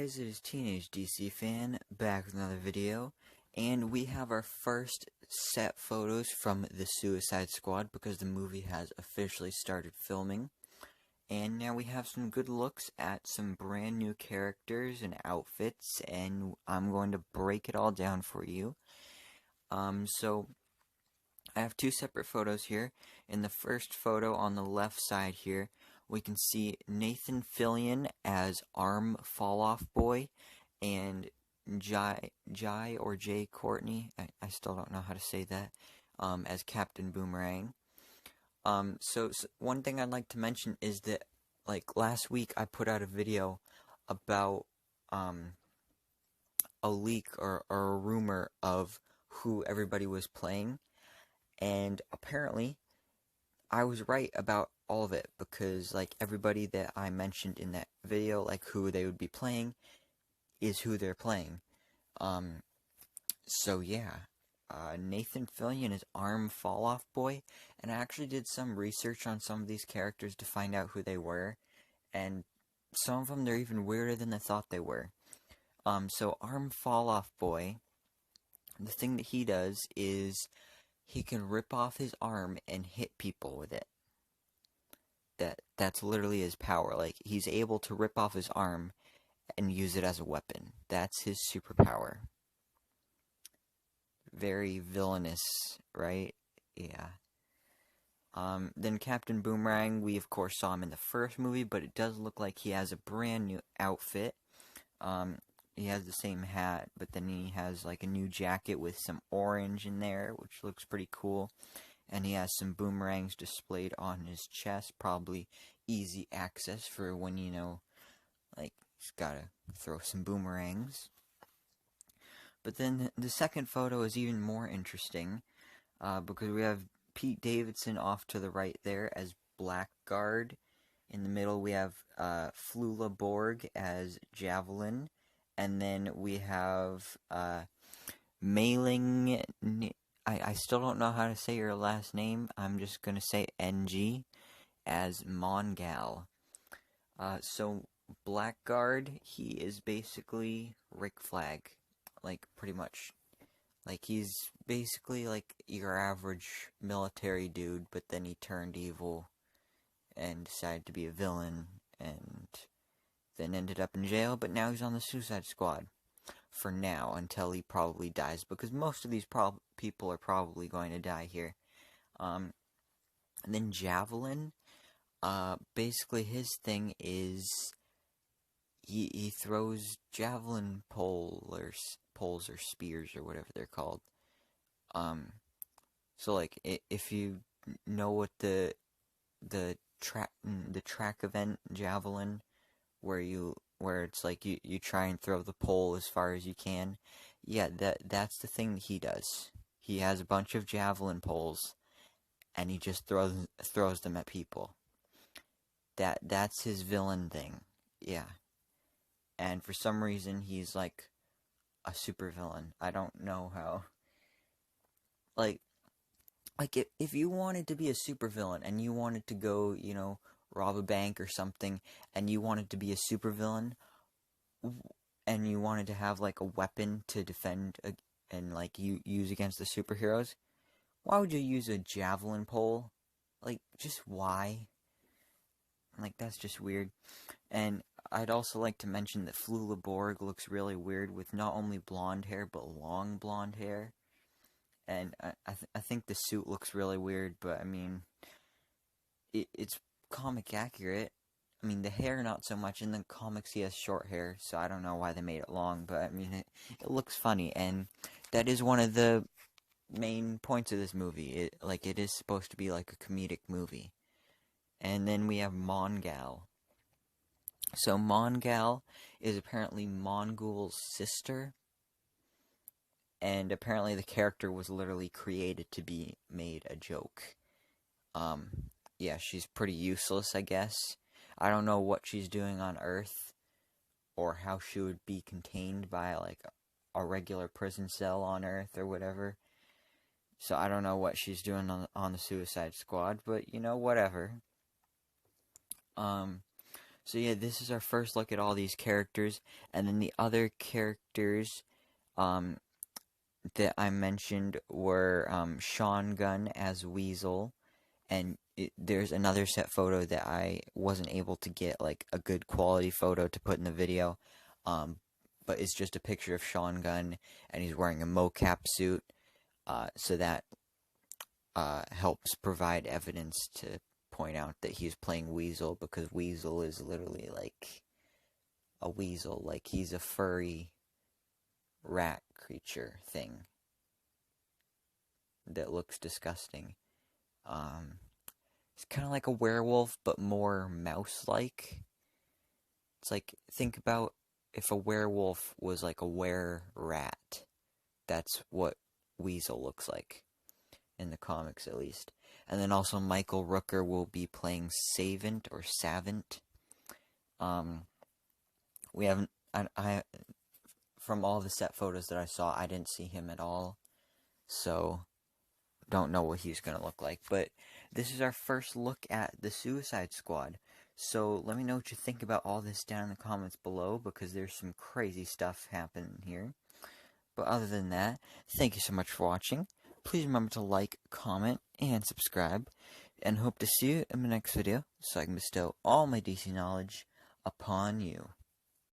guys, it is Teenage DC Fan back with another video, and we have our first set photos from the Suicide Squad because the movie has officially started filming. And now we have some good looks at some brand new characters and outfits, and I'm going to break it all down for you. So I have two separate photos here. In the first photo on the left side here, we can see Nathan Fillion as Arm Fall-Off Boy, and Jai or Jay Courtney, I still don't know how to say that, as Captain Boomerang. So one thing I'd like to mention is that, like, last week I put out a video about, a leak or a rumor of who everybody was playing, and apparently I was right about all of it, because, like, everybody that I mentioned in that video, like, who they would be playing, is who they're playing. So yeah, Nathan Fillion is Arm Fall-Off Boy, and I actually did some research on some of these characters to find out who they were, and some of them, they're even weirder than I thought they were. So Arm Fall-Off Boy, the thing that he does is he can rip off his arm and hit people with it. That's literally his power. Like, he's able to rip off his arm and use it as a weapon. That's his superpower. Very villainous, right? Yeah. Then Captain Boomerang, we of course saw him in the first movie, but it does look like he has a brand new outfit. He has the same hat, but then he has like a new jacket with some orange in there, which looks pretty cool. And he has some boomerangs displayed on his chest, probably easy access for when, you know, like, he's gotta throw some boomerangs. But then the second photo is even more interesting, because we have Pete Davidson off to the right there as Blackguard. In the middle we have Flula Borg as Javelin. And then we have Mailing... I still don't know how to say your last name. I'm just going to say NG as Mongal. So Blackguard, he is basically Rick Flag. Like, pretty much. Like, he's basically like your average military dude, but then he turned evil and decided to be a villain, and then ended up in jail, but now he's on the Suicide Squad. For now, until he probably dies, because most of these people are probably going to die here. And then Javelin, basically his thing is he throws javelin poles or spears or whatever they're called. So like, if you know what the track event Javelin, where it's like you try and throw the pole as far as you can. Yeah, that's the thing that he does. He has a bunch of javelin poles, and he just throws them at people. That's his villain thing. Yeah. And for some reason, he's like a super villain. I don't know how. Like if you wanted to be a super villain and you wanted to go, you know, rob a bank or something, and you wanted to be a supervillain, and you wanted to have like a weapon to defend and like you use against the superheroes, why would you use a javelin pole? Like, just why? Like, that's just weird. And I'd also like to mention that Flula Borg looks really weird with not only blonde hair but long blonde hair. And I think the suit looks really weird, but I mean, it's comic accurate. I mean, the hair not so much. In the comics he has short hair, so I don't know why they made it long, but I mean, it looks funny, and that is one of the main points of this movie. It is supposed to be like a comedic movie. And then we have Mongal. So Mongal is apparently Mongul's sister, and apparently the character was literally created to be made a joke. Yeah, she's pretty useless, I guess. I don't know what she's doing on Earth, or how she would be contained by, like, a regular prison cell on Earth, or whatever. So I don't know what she's doing on the Suicide Squad, but, you know, whatever. So yeah, this is our first look at all these characters, and then the other characters um, that I mentioned were Sean Gunn as Weasel, and there's another set photo that I wasn't able to get like a good quality photo to put in the video, but it's just a picture of Sean Gunn, and he's wearing a mocap suit, so that helps provide evidence to point out that he's playing Weasel, because Weasel is literally like a weasel, like he's a furry rat creature thing that looks disgusting. It's kind of like a werewolf, but more mouse-like. It's like, think about if a werewolf was like a were-rat. That's what Weasel looks like, in the comics at least. And then also Michael Rooker will be playing Savant or Savant. We haven't, I from all the set photos that I saw, I didn't see him at all, so don't know what he's gonna look like. But this is our first look at the Suicide Squad. So let me know what you think about all this down in the comments below, because there's some crazy stuff happening here. But other than that, thank you so much for watching. Please remember to like, comment, and subscribe. And hope to see you in my next video, so I can bestow all my DC knowledge upon you.